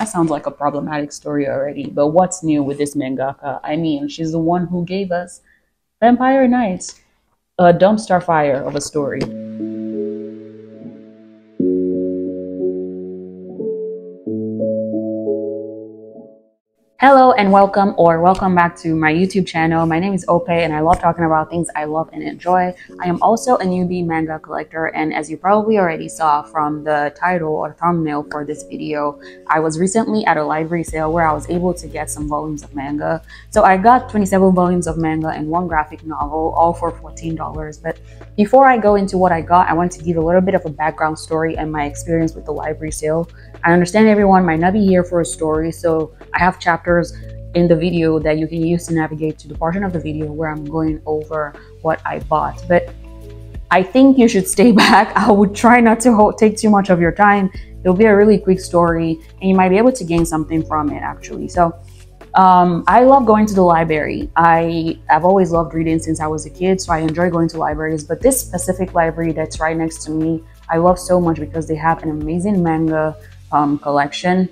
That sounds like a problematic story already, but what's new with this mangaka? I mean, she's the one who gave us Vampire Nights, a dumpster fire of a story. Hello and welcome back to my YouTube channel. My name is Ope and I love talking about things I love and enjoy. I am also a newbie manga collector, and as you probably already saw from the title or thumbnail for this video, I was recently at a library sale where I was able to get some volumes of manga. So I got 27 volumes of manga and one graphic novel, all for $14. But before I go into what I got, I want to give a little bit of a background story and my experience with the library sale. I understand everyone might not be here for a story, so I have chapters in the video that you can use to navigate to the portion of the video where I'm going over what I bought. But I think you should stay back. I would try not to take too much of your time. It'll be a really quick story and you might be able to gain something from it actually. So I love going to the library. I've always loved reading since I was a kid, so I enjoy going to libraries. But this specific library that's right next to me, I love so much because they have an amazing manga collection.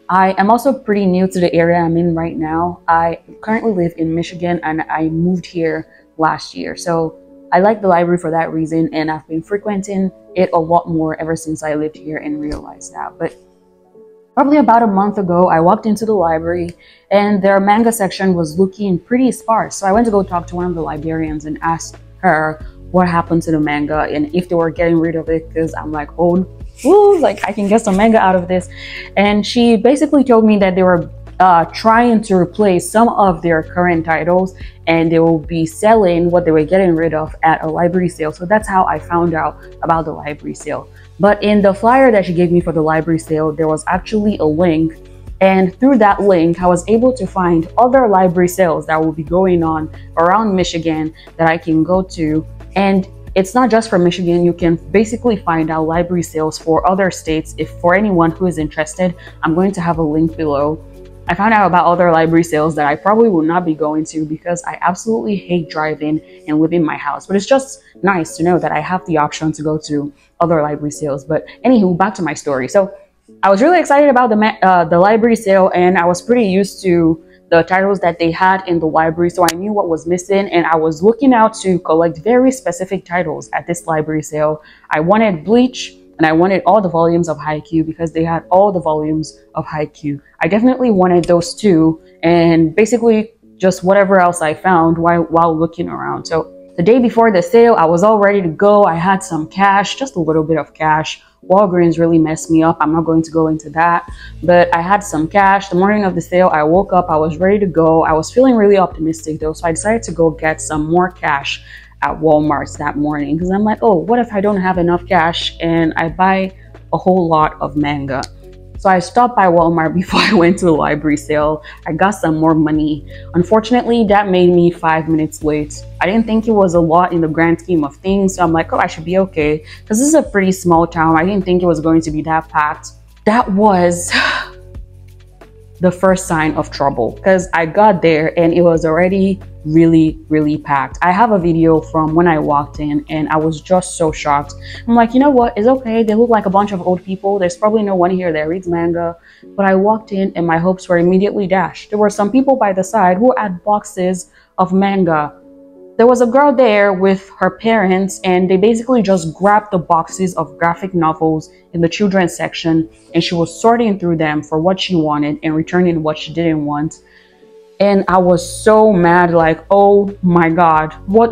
I am also pretty new to the area I'm in right now. I currently live in Michigan and I moved here last year. So I like the library for that reason, and I've been frequenting it a lot more ever since I lived here and realized that. But probably about a month ago, I walked into the library and their manga section was looking pretty sparse. So I went to go talk to one of the librarians and ask her what happened to the manga and if they were getting rid of it, because I'm like, oh, ooh, like I can get some manga out of this. And she basically told me that they were trying to replace some of their current titles and they will be selling what they were getting rid of at a library sale. So that's how I found out about the library sale. But in the flyer that she gave me for the library sale, there was actually a link, and through that link I was able to find other library sales that will be going on around Michigan that I can go to. And it's not just for Michigan. You can basically find out library sales for other states. If for anyone who is interested, I'm going to have a link below. I found out about other library sales that I probably will not be going to because I absolutely hate driving and leaving my house. But it's just nice to know that I have the option to go to other library sales. But anywho, back to my story. So I was really excited about the library sale, and I was pretty used to the titles that they had in the library, so I knew what was missing, and I was looking out to collect very specific titles at this library sale. I wanted Bleach and I wanted all the volumes of Haikyuu because they had all the volumes of Haikyuu. I definitely wanted those two, and basically just whatever else I found while looking around. So the day before the sale, I was all ready to go. I had some cash, just a little bit of cash. Walgreens really messed me up. I'm not going to go into that, but I had some cash. The morning of the sale, I woke up, I was ready to go. I was feeling really optimistic though, so I decided to go get some more cash at Walmart that morning because I'm like, oh, what if I don't have enough cash and I buy a whole lot of manga? So I stopped by Walmart before I went to the library sale. I got some more money. Unfortunately, that made me 5 minutes late. I didn't think it was a lot in the grand scheme of things, so I'm like, oh, I should be okay, because this is a pretty small town. I didn't think it was going to be that packed. That was the first sign of trouble, because I got there and it was already really packed. I have a video from when I walked in and I was just so shocked. I'm like, you know what, it's okay, they look like a bunch of old people, there's probably no one here that reads manga. But I walked in and my hopes were immediately dashed. There were some people by the side who had boxes of manga. There was a girl there with her parents and they basically just grabbed the boxes of graphic novels in the children's section and she was sorting through them for what she wanted and returning what she didn't want. And I was so mad, like, oh my God, what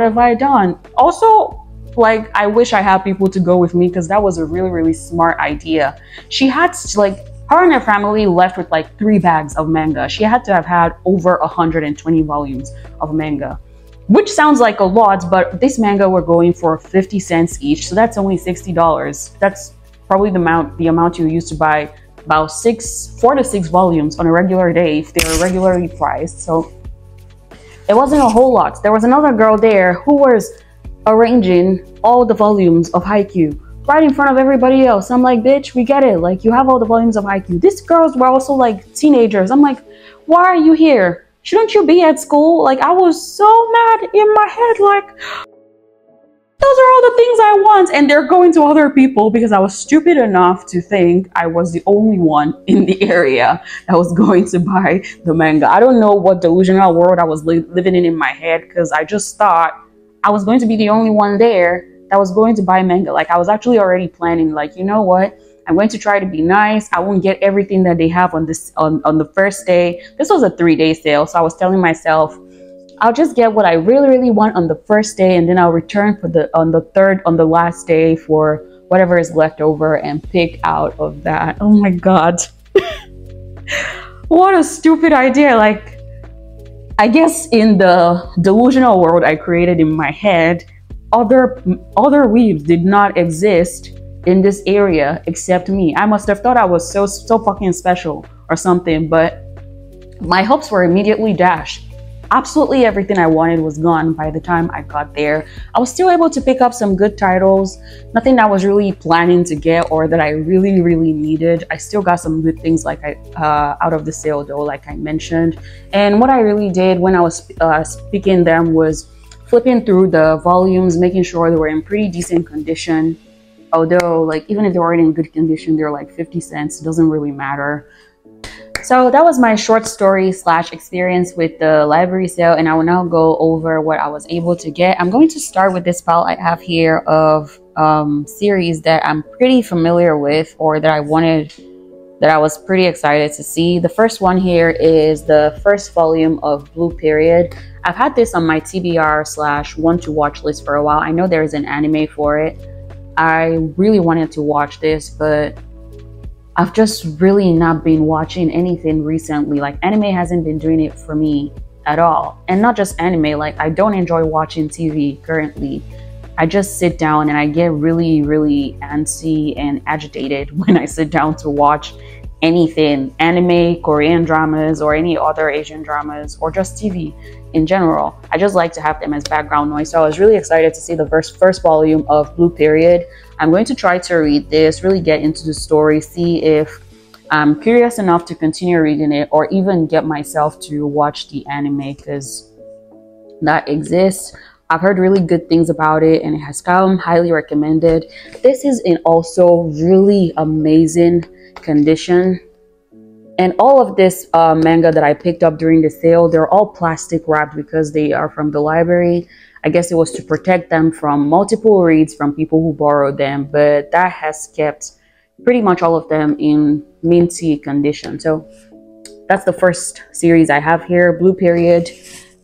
have I done? Also, like, I wish I had people to go with me because that was a really smart idea. She had like, her and her family left with like 3 bags of manga. She had to have had over 120 volumes of manga. Which sounds like a lot, but this manga were going for 50 cents each, so that's only $60. That's probably the amount you used to buy about 4 to 6 volumes on a regular day if they were regularly priced. So it wasn't a whole lot. There was another girl there who was arranging all the volumes of Haikyuu right in front of everybody else. I'm like, bitch, we get it. Like, you have all the volumes of Haikyuu. These girls were also like teenagers. I'm like, why are you here? Shouldn't you be at school? Like, I was so mad in my head, like, those are all the things I want, and they're going to other people because I was stupid enough to think I was the only one in the area that was going to buy the manga. I don't know what delusional world I was living in my head, because I just thought I was going to be the only one there that was going to buy manga. Like, I was actually already planning, like, you know what, I'm going to try to be nice. I won't get everything that they have on this on the first day. This was a 3-day sale, so I was telling myself, I'll just get what I really want on the first day, and then I'll return for on the last day for whatever is left over and pick out of that. Oh my god. What a stupid idea. Like, I guess in the delusional world I created in my head, other weebs did not exist in this area except me. I must have thought I was so fucking special or something, but my hopes were immediately dashed. Absolutely everything I wanted was gone by the time I got there. I was still able to pick up some good titles, nothing that I was really planning to get or that I really needed. I still got some good things like out of the sale though, like I mentioned. And what I really did when I was picking them was flipping through the volumes, making sure they were in pretty decent condition. Although, like, even if they weren't in good condition, they're like 50 cents. It doesn't really matter. So that was my short story / experience with the library sale, and I will now go over what I was able to get. I'm going to start with this pile I have here of series that I'm pretty familiar with, or that I was pretty excited to see. The first one here is the first volume of Blue Period. I've had this on my TBR / want to watch list for a while. I know there's an anime for it. I really wanted to watch this, but I've just really not been watching anything recently. Like, anime hasn't been doing it for me at all. And not just anime, like, I don't enjoy watching TV currently. I just sit down and I get really antsy and agitated when I sit down to watch anything, anime, Korean dramas, or any other Asian dramas, or just TV in general. I just like to have them as background noise. So I was really excited to see the first volume of Blue Period. I'm going to try to read this, really get into the story, see if I'm curious enough to continue reading it, or even get myself to watch the anime, because that exists. I've heard really good things about it, and it has come highly recommended. This is in also really amazing condition. And all of this manga that I picked up during the sale, they're all plastic wrapped because they are from the library. I guess it was to protect them from multiple reads from people who borrowed them, but that has kept pretty much all of them in minty condition. So that's the first series I have here, Blue Period.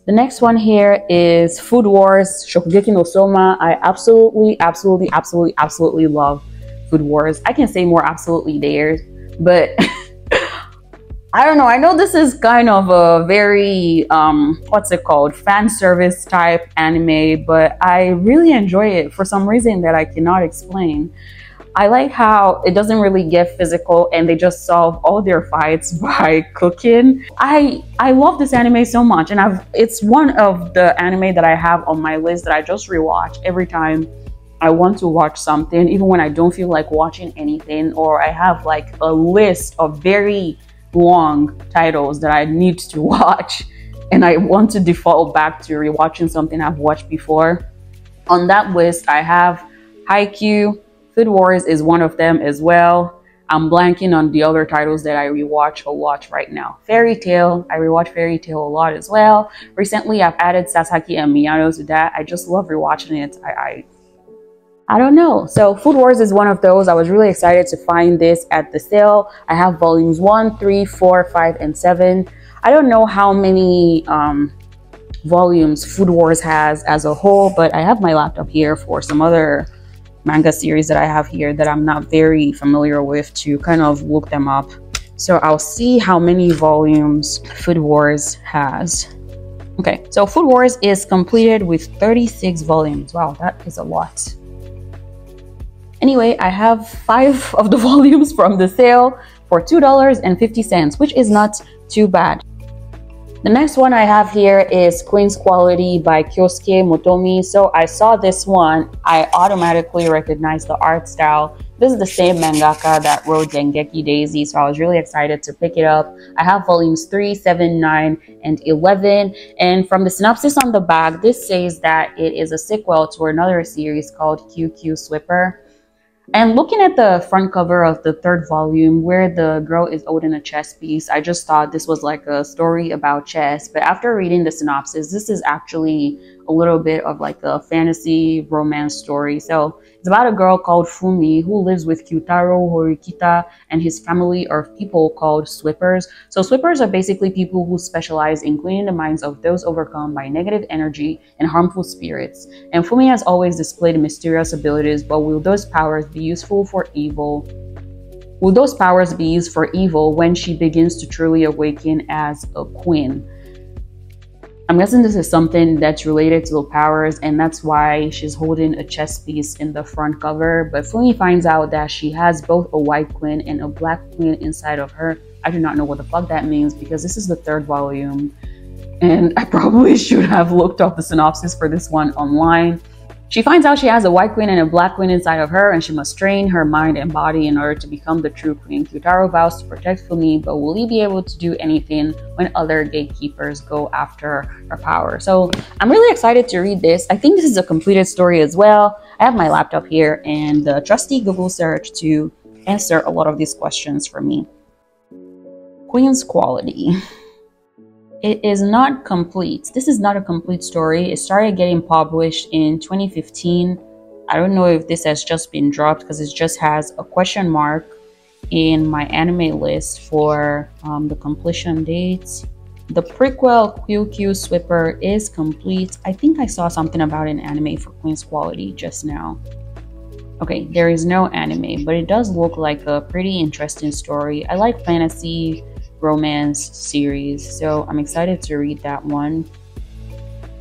The next one here is Food Wars Shokugeki no Soma. I absolutely love Food Wars. I can say more absolutely there, but I don't know. I know this is kind of a very, what's it called? Fan service type anime, but I really enjoy it for some reason that I cannot explain. I like how it doesn't really get physical and they just solve all their fights by cooking. I love this anime so much, and it's one of the anime that I have on my list that I just rewatch every time I want to watch something, even when I don't feel like watching anything, or I have like a list of very long titles that I need to watch and I want to default back to rewatching something I've watched before. On that list, I have Haikyuu. Food Wars is one of them as well. I'm blanking on the other titles that I rewatch a lot right now. Fairy Tail, I rewatch Fairy Tail a lot as well. Recently, I've added Sasaki and Miyano to that. I just love rewatching it. I don't know. So Food Wars is one of those. I was really excited to find this at the sale. I have volumes 1, 3, 4, 5, and 7. I don't know how many volumes Food Wars has as a whole, but I have my laptop here for some other manga series that I have here that I'm not very familiar with to kind of look them up. So I'll see how many volumes Food Wars has. Okay, so Food Wars is completed with 36 volumes. Wow, that is a lot. Anyway, I have 5 of the volumes from the sale for $2.50, which is not too bad. The next one I have here is Queen's Quality by Kyosuke Motomi. So I saw this one, I automatically recognized the art style. This is the same mangaka that wrote Dengeki Daisy, so I was really excited to pick it up. I have volumes 3, 7, 9, and 11. And from the synopsis on the back, this says that it is a sequel to another series called QQ Swipper. And looking at the front cover of the third volume where the girl is holding a chess piece, I just thought this was like a story about chess. But after reading the synopsis, this is actually a little bit of like a fantasy romance story. So it's about a girl called Fumi who lives with Kyutaro Horikita and his family of people called Swippers. So Swippers are basically people who specialize in cleaning the minds of those overcome by negative energy and harmful spirits. And Fumi has always displayed mysterious abilities, but will those powers be useful for evil? Will those powers be used for evil when she begins to truly awaken as a queen? I'm guessing this is something that's related to the powers, and that's why she's holding a chess piece in the front cover. But Fumi finds out that she has both a white queen and a black queen inside of her. I do not know what the fuck that means because this is the third volume, and I probably should have looked up the synopsis for this one online. She finds out she has a white queen and a black queen inside of her, and she must train her mind and body in order to become the true queen. Kyutaro vows to protect Fumi, but will he be able to do anything when other gatekeepers go after her power? So I'm really excited to read this. I think this is a completed story as well. I have my laptop here and the trusty Google search to answer a lot of these questions for me. Queen's quality. It is not complete. This is not a complete story. It started getting published in 2015. I don't know if this has just been dropped because it just has a question mark in my anime list for the completion dates. The prequel QQ Swipper is complete. I think I saw something about an anime for Queen's Quality just now. Okay, there is no anime, but it does look like a pretty interesting story. I like fantasy romance series, so I'm excited to read that one.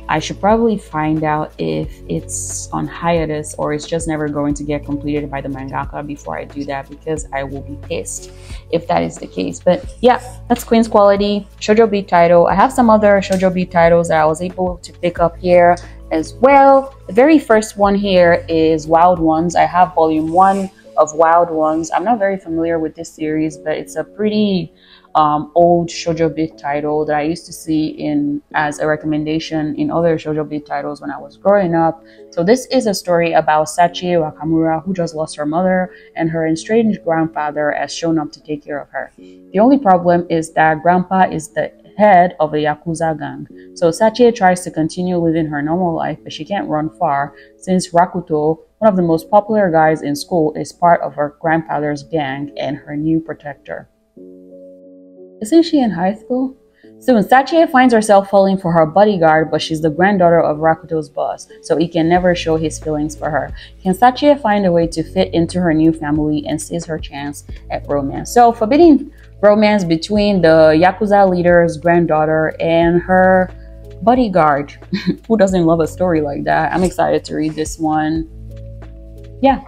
I should probably find out if it's on hiatus or it's just never going to get completed by the mangaka before I do that, because I will be pissed if that is the case. But yeah, that's Queen's Quality, Shoujo Beat title. I have some other Shoujo Beat titles that I was able to pick up here as well. The very first one here is Wild Ones. I have volume 1 of Wild Ones. I'm not very familiar with this series, but it's a pretty old Shoujo Beat title that I used to see in as a recommendation in other Shoujo Beat titles when I was growing up. So this is a story about Sachie Wakamura, who just lost her mother, and her estranged grandfather has shown up to take care of her. The only problem is that grandpa is the head of a Yakuza gang. So Sachie tries to continue living her normal life, but she can't run far since Rakuto, one of the most popular guys in school, is part of her grandfather's gang and her new protector. Isn't she in high school? Soon, Sachie finds herself falling for her bodyguard, but she's the granddaughter of Rakuto's boss, so he can never show his feelings for her. Can Sachie find a way to fit into her new family and seize her chance at romance? So, forbidden romance between the Yakuza leader's granddaughter and her bodyguard. Who doesn't love a story like that? I'm excited to read this one. Yeah.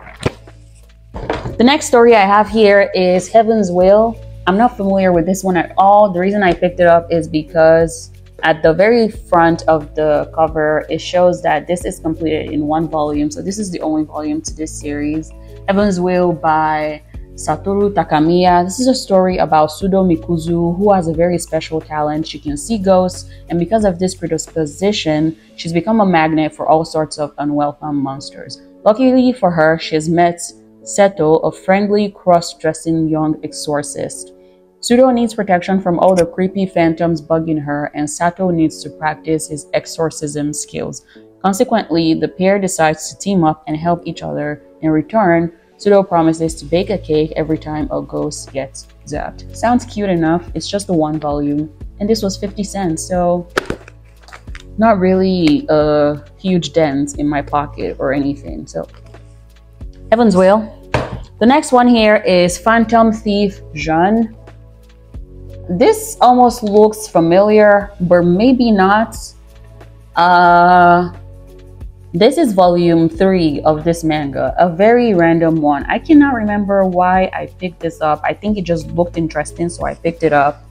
The next story I have here is Heaven's Will. I'm not familiar with this one at all. The reason I picked it up is because at the very front of the cover, it shows that this is completed in 1 volume. So this is the only volume to this series. Heaven's Will by Satoru Takamiya. This is a story about Sudo Mikuzu, who has a very special talent. She can see ghosts, and because of this predisposition, she's become a magnet for all sorts of unwelcome monsters. Luckily for her, she has met Seto, a friendly, cross-dressing young exorcist. Sudo needs protection from all the creepy phantoms bugging her, and Sato needs to practice his exorcism skills. Consequently, the pair decides to team up and help each other. In return, Sudo promises to bake a cake every time a ghost gets zapped. Sounds cute enough. It's just the 1 volume, and this was 50 cents, so not really a huge dent in my pocket or anything. So Heaven's Will. The next one here is Phantom Thief Jean. This almost looks familiar, but maybe not. This is volume 3 of this manga, a very random one. I cannot remember why I picked this up. I think it just looked interesting, so I picked it up.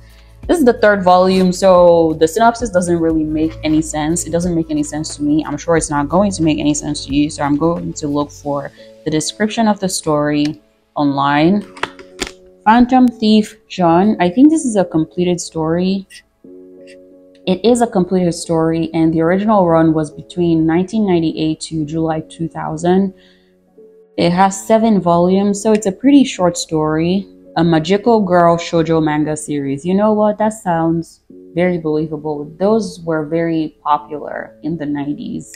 This is the 3rd volume, so the synopsis doesn't really make any sense. It doesn't make any sense to me. I'm sure it's not going to make any sense to you, so I'm going to look for the description of the story. online. Phantom Thief John. I think this is a completed story. It is a completed story, and the original run was between 1998 to July 2000. It has 7 volumes, so it's a pretty short story. A magical girl shoujo manga series. You know what? That sounds very believable. Those were very popular in the 90s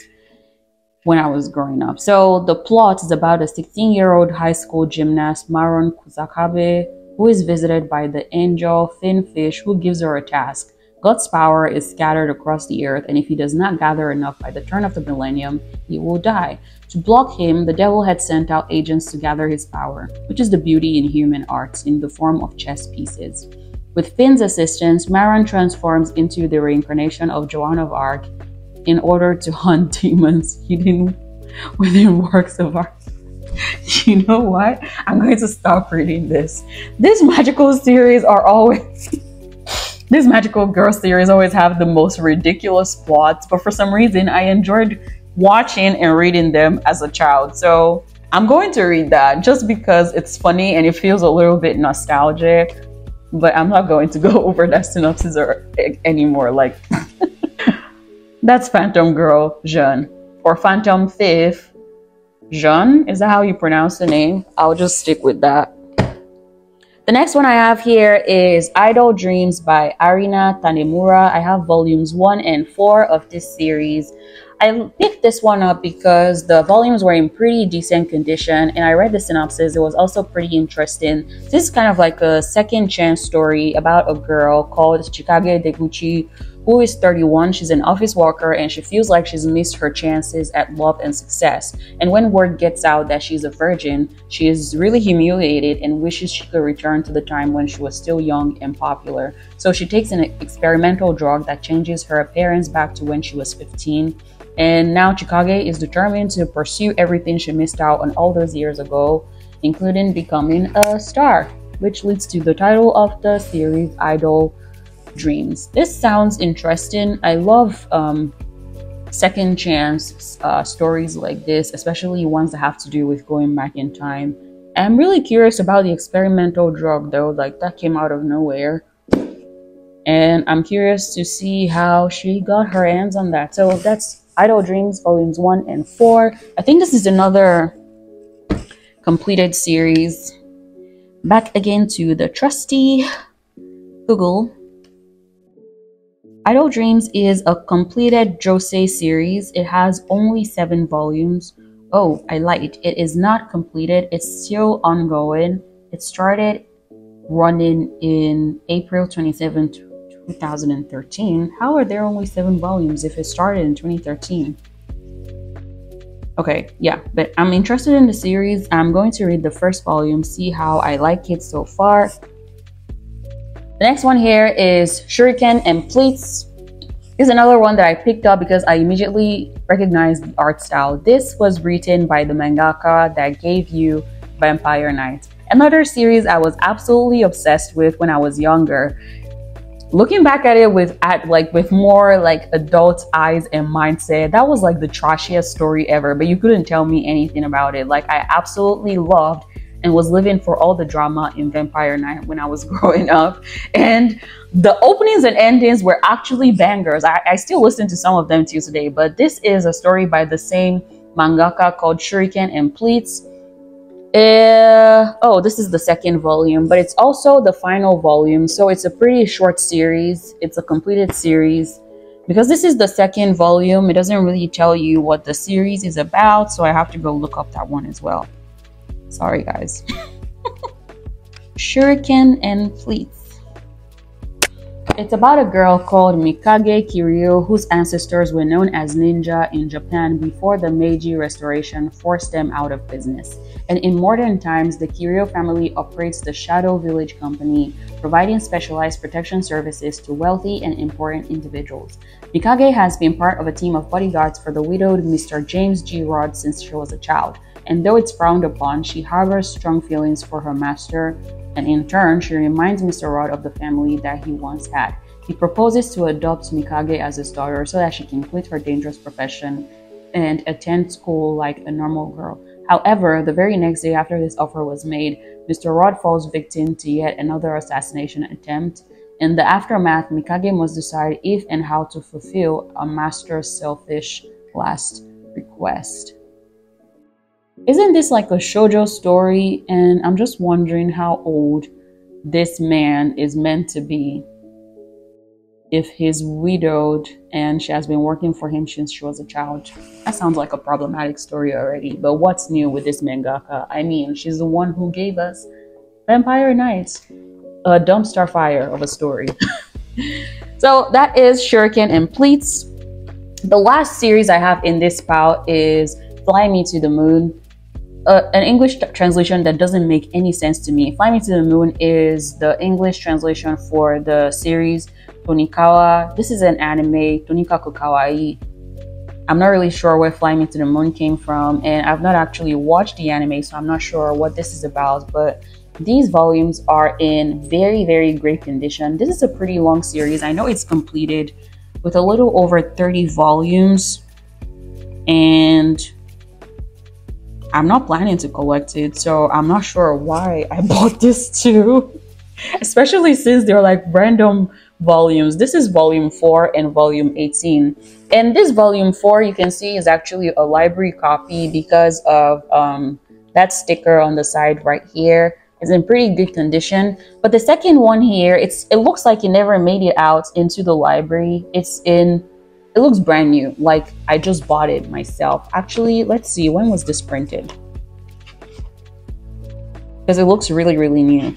when I was growing up. So the plot is about a 16-year-old high school gymnast, Maron Kusakabe, who is visited by the angel Finfish, who gives her a task. God's power is scattered across the earth, and if he does not gather enough by the turn of the millennium, he will die. To block him, the devil had sent out agents to gather his power, which is the beauty in human arts in the form of chess pieces. With Finn's assistance, Maron transforms into the reincarnation of Joan of Arc in order to hunt demons hidden within works of art. You know what? I'm going to stop reading this. These magical series are always... These magical girl series always have the most ridiculous plots, but for some reason, I enjoyed watching and reading them as a child. So I'm going to read that just because it's funny and it feels a little bit nostalgic, but I'm not going to go over that synopsis anymore. Like, that's Phantom Girl Jeanne, or Phantom Thief Jeanne. Is that how you pronounce the name? I'll just stick with that. The next one I have here is Idol Dreams by Arina Tanemura. I have volumes 1 and 4 of this series. I picked this one up because the volumes were in pretty decent condition, and I read the synopsis. It was also pretty interesting. This is kind of like a second chance story about a girl called Chikage Deguchi, who is 31. She's an office worker, and she feels like she's missed her chances at love and success. And when word gets out that she's a virgin, she is really humiliated and wishes she could return to the time when she was still young and popular. So she takes an experimental drug that changes her appearance back to when she was 15. And now Chikage is determined to pursue everything she missed out on all those years ago, including becoming a star, which leads to the title of the series, Idol Dreams. This sounds interesting. I love second chance stories like this, especially ones that have to do with going back in time. I'm really curious about the experimental drug though, like that came out of nowhere. And I'm curious to see how she got her hands on that. So that's Idol Dreams volumes 1 and 4. I think this is another completed series. Back again to the trusty Google. Idol Dreams is a completed josei series. It has only 7 volumes. Oh, I lied. It is not completed. It's still ongoing. It started running in April 27, 2013. How are there only 7 volumes if it started in 2013? Okay, yeah, but I'm interested in the series. I'm going to read the first volume, see how I like it so far. The next one here is Shuriken and Pleats. This is another one that I picked up because I immediately recognized the art style. This was written by the mangaka that gave you Vampire Knight. Another series I was absolutely obsessed with when I was younger. Looking back at it with more like adult eyes and mindset, that was like the trashiest story ever, but you couldn't tell me anything about it. Like, I absolutely loved and was living for all the drama in Vampire Knight when I was growing up. And the openings and endings were actually bangers. I still listen to some of them to today, but this is a story by the same mangaka called Shuriken and Pleats. Oh, this is the second volume, but it's also the final volume, so it's a pretty short series. It's a completed series. Because this is the second volume, it doesn't really tell you what the series is about, so I have to go look up that one as well. Sorry, guys. Shuriken and Pleats. It's about a girl called Mikage Kiryu, whose ancestors were known as ninja in Japan before the Meiji Restoration forced them out of business. And in modern times, the Kiryu family operates the Shadow Village Company, providing specialized protection services to wealthy and important individuals. Mikage has been part of a team of bodyguards for the widowed Mr. James G. Rod since she was a child. And though it's frowned upon, she harbors strong feelings for her master, and in turn, she reminds Mr. Rod of the family that he once had. He proposes to adopt Mikage as his daughter so that she can quit her dangerous profession and attend school like a normal girl. However, the very next day after this offer was made, Mr. Rod falls victim to yet another assassination attempt. In the aftermath, Mikage must decide if and how to fulfill a master's selfish last request. Isn't this like a shoujo story? And I'm just wondering how old this man is meant to be. If he's widowed and she has been working for him since she was a child. That sounds like a problematic story already. But what's new with this mangaka? I mean, she's the one who gave us Vampire Knights, a dumpster fire of a story. So that is Shuriken and Pleats. The last series I have in this pile is Fly Me to the Moon. An English translation that doesn't make any sense to me. Fly Me to the Moon is the English translation for the series Tonikawa. This is an anime, Tonikaku Kawaii. I'm not really sure where Fly Me to the Moon came from, and I've not actually watched the anime, so I'm not sure what this is about, but these volumes are in very, very great condition. This is a pretty long series. I know it's completed with a little over 30 volumes, and I'm not planning to collect it, so I'm not sure why I bought this too. Especially since they're like random volumes. This is volume 4 and volume 18. And this volume 4, you can see, is actually a library copy because of that sticker on the side right here. It's in pretty good condition. But the second one here, it looks like it never made it out into the library. It looks brand new, like I just bought it myself. Actually, let's see, when was this printed? Because it looks really, really new.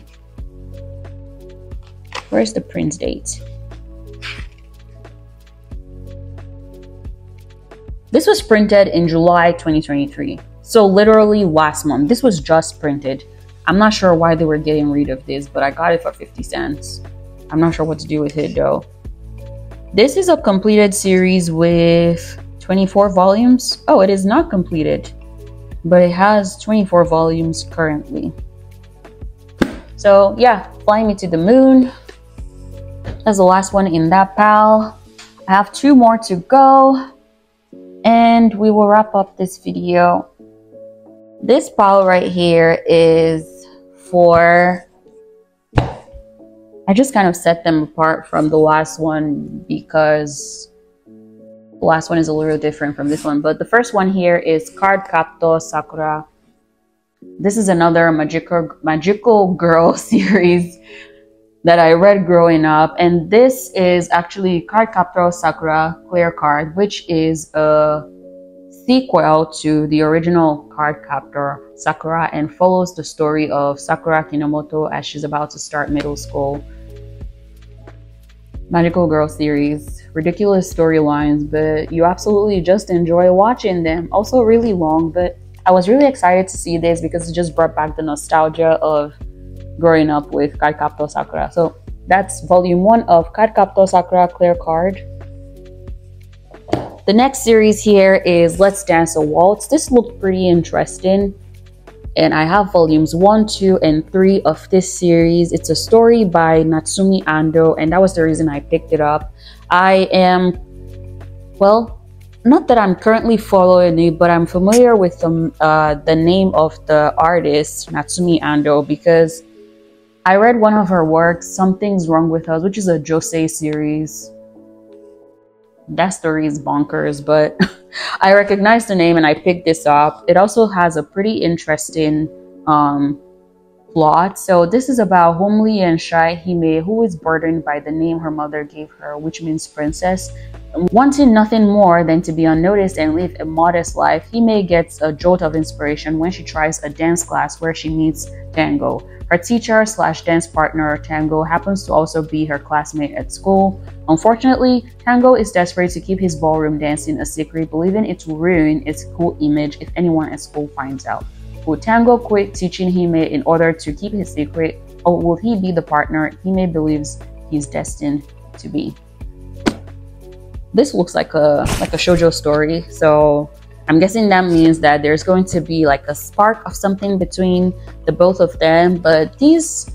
Where's the print date? This was printed in July 2023. So literally last month. This was just printed. I'm not sure why they were getting rid of this, but I got it for 50 cents. I'm not sure what to do with it though. This is a completed series with 24 volumes. Oh, it is not completed, but it has 24 volumes currently. So yeah, Fly Me to the Moon. That's the last one in that pile. I have 2 more to go, and we will wrap up this video. This pile right here is for... I just kind of set them apart from the last one because the last one is a little different from this one. But the first one here is Card Captor Sakura. This is another magical girl series that I read growing up. And this is actually Card Captor Sakura Clear Card, which is a sequel to the original Card Captor Sakura and follows the story of Sakura Kinomoto as she's about to start middle school. Magical girl series, ridiculous storylines, but you absolutely just enjoy watching them. Also really long, but I was really excited to see this because it just brought back the nostalgia of growing up with Card Captor Sakura. So that's volume 1 of Card Captor Sakura Clear Card. The next series here is Let's Dance a Waltz. This looked pretty interesting. And I have volumes 1, 2, and 3 of this series. It's a story by Natsumi Ando, and that was the reason I picked it up. I am, well, not that I'm currently following it, but I'm familiar with the name of the artist, Natsumi Ando, because I read one of her works, Something's Wrong With Us, which is a josei series. That story is bonkers, but I recognized the name and I picked this up. It also has a pretty interesting plot. So this is about homely and shy Hime, who is burdened by the name her mother gave her, which means princess. Wanting nothing more than to be unnoticed and live a modest life, Hime gets a jolt of inspiration when she tries a dance class where she meets Tango. Her teacher slash dance partner, Tango, happens to also be her classmate at school. Unfortunately, Tango is desperate to keep his ballroom dancing a secret, believing it will ruin its cool image if anyone at school finds out. Will Tango quit teaching Hime in order to keep his secret, or will he be the partner Hime believes he's destined to be? This looks like a shoujo story, so I'm guessing that means that there's going to be like a spark of something between the both of them. But these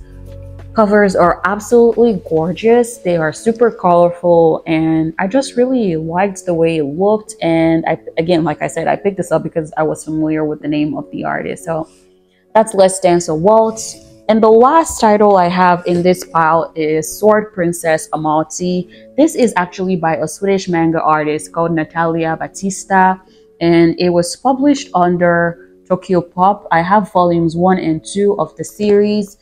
Covers are absolutely gorgeous. They are super colorful, and I just really liked the way it looked. And again, like I said, I picked this up because I was familiar with the name of the artist. So that's Let's Dance a Waltz. And the last title I have in this pile is Sword Princess Amalti. This is actually by a Swedish manga artist called Natalia Batista, and it was published under Tokyo Pop. I have volumes 1 and 2 of the series.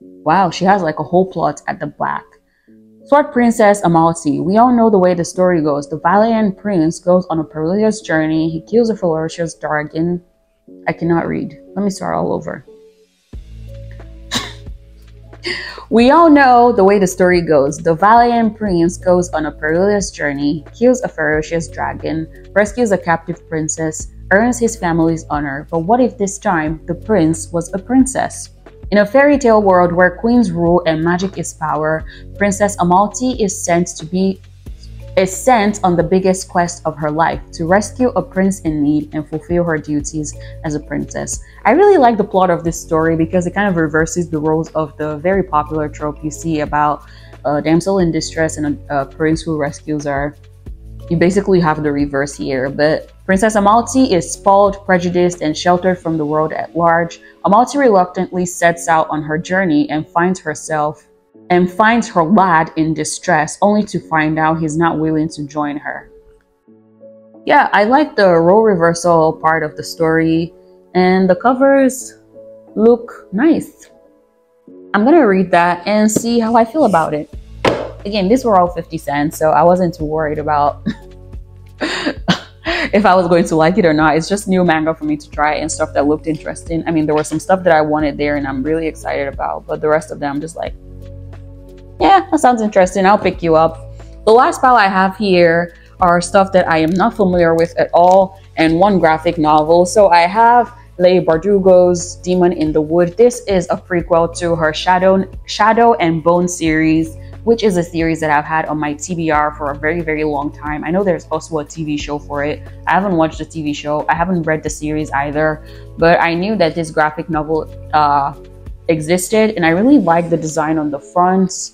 Wow, she has like a whole plot at the back. Sword Princess Amalti. We all know the way the story goes. The valiant prince goes on a perilous journey. He kills a ferocious dragon. I cannot read. Let me start all over. We all know the way the story goes. The valiant prince goes on a perilous journey, kills a ferocious dragon, rescues a captive princess, earns his family's honor. But what if this time the prince was a princess? In a fairy tale world where queens rule and magic is power, Princess Amalti is sent on the biggest quest of her life to rescue a prince in need and fulfill her duties as a princess. I really like the plot of this story because it kind of reverses the roles of the very popular trope you see about a damsel in distress and a prince who rescues her. You basically have the reverse here, but Princess Amalti is spoiled, prejudiced, and sheltered from the world at large. Amalti reluctantly sets out on her journey and finds her lad in distress, only to find out he's not willing to join her. Yeah, I like the role reversal part of the story, and the covers look nice. I'm gonna read that and see how I feel about it. Again, these were all 50 cents, so I wasn't too worried about if I was going to like it or not. It's just new manga for me to try and stuff that looked interesting. I mean, there was some stuff that I wanted there and I'm really excited about, but the rest of them I'm just like, yeah, that sounds interesting. I'll pick you up. The last pile I have here are stuff that I am not familiar with at all and one graphic novel. So I have Leigh Bardugo's Demon in the Wood. This is a prequel to her Shadow and Bone series, which is a series that I've had on my TBR for a very, very long time. I know there's also a TV show for it. I haven't watched the TV show. I haven't read the series either, but I knew that this graphic novel existed, and I really like the design on the front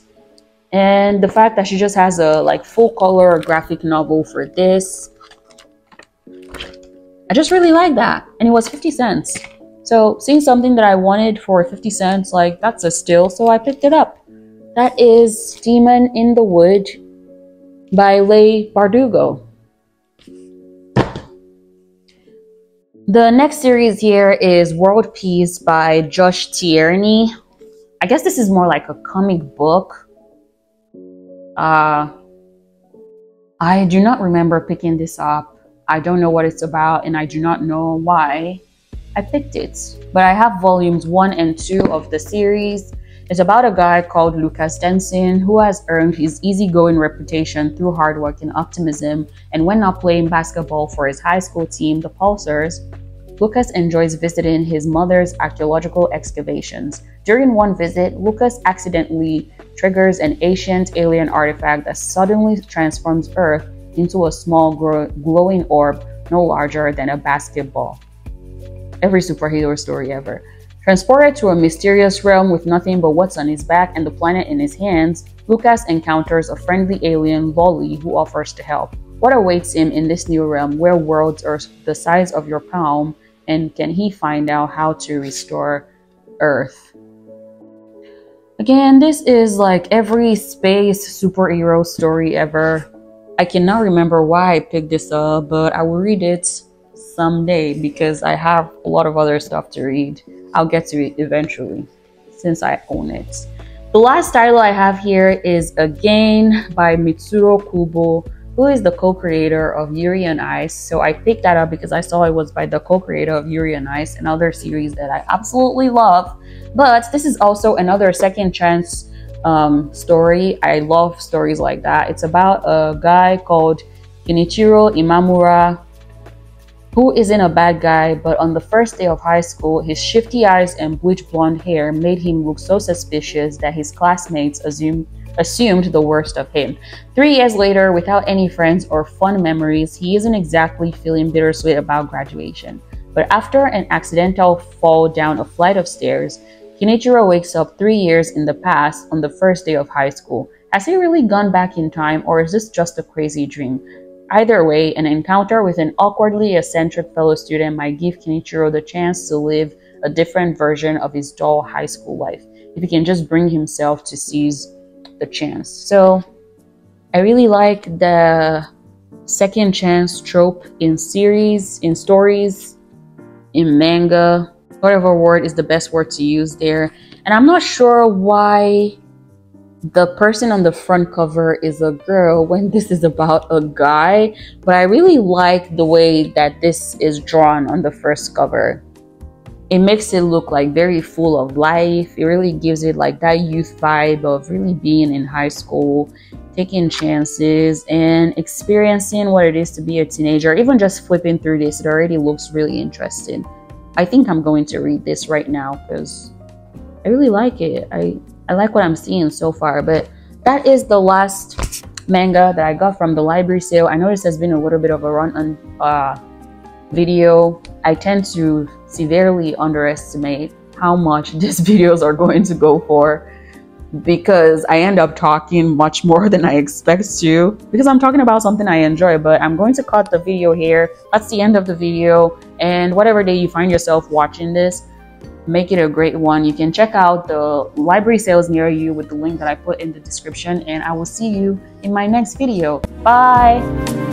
and the fact that she just has a like full color graphic novel for this. I just really like that, and it was 50 cents. So seeing something that I wanted for 50 cents, like that's a steal, so I picked it up. That is Demon in the Wood by Leigh Bardugo. The next series here is World Peace by Josh Tierney. I guess this is more like a comic book. I do not remember picking this up. I don't know what it's about, and I do not know why I picked it. But I have volumes 1 and 2 of the series. It's about a guy called Lucas Denson who has earned his easygoing reputation through hard work and optimism, and when not playing basketball for his high school team, the Pulsars, Lucas enjoys visiting his mother's archaeological excavations. During one visit, Lucas accidentally triggers an ancient alien artifact that suddenly transforms Earth into a small glowing orb no larger than a basketball. Every superhero story ever. Transported to a mysterious realm with nothing but what's on his back and the planet in his hands, Lucas encounters a friendly alien, Lolly, who offers to help. What awaits him in this new realm where worlds are the size of your palm, and can he find out how to restore Earth? Again, this is like every space superhero story ever. I cannot remember why I picked this up, but I will read it someday because I have a lot of other stuff to read. I'll get to it eventually since I own it. The last title I have here is again by Mitsuru Kubo, who is the co-creator of Yuri on Ice. So I picked that up because I saw it was by the co-creator of Yuri on Ice, another series that I absolutely love. But this is also another second chance story. I love stories like that. It's about a guy called Kenichiro Imamura, who isn't a bad guy, but on the first day of high school, his shifty eyes and bleach blonde hair made him look so suspicious that his classmates assumed the worst of him. 3 years later, without any friends or fun memories, he isn't exactly feeling bittersweet about graduation. But after an accidental fall down a flight of stairs, Kenichiro wakes up 3 years in the past on the first day of high school. Has he really gone back in time, or is this just a crazy dream? Either way, an encounter with an awkwardly eccentric fellow student might give Kenichiro the chance to live a different version of his dull high school life, if he can just bring himself to seize the chance. So I really like the second chance trope in series, in stories, in manga, whatever word is the best word to use there. And I'm not sure why the person on the front cover is a girl when this is about a guy, but I really like the way that this is drawn on the first cover. It makes it look like very full of life. It really gives it like that youth vibe of really being in high school, taking chances and experiencing what it is to be a teenager. Even just flipping through this, it already looks really interesting. I think I'm going to read this right now because I really like it. I like what I'm seeing so far. But that is the last manga that I got from the library sale. I know this has been a little bit of a run on video. I tend to severely underestimate how much these videos are going to go for, because I end up talking much more than I expect to, because I'm talking about something I enjoy. But I'm going to cut the video here. That's the end of the video. And whatever day you find yourself watching this, make it a great one. You can check out the library sales near you with the link that I put in the description, and I will see you in my next video. Bye.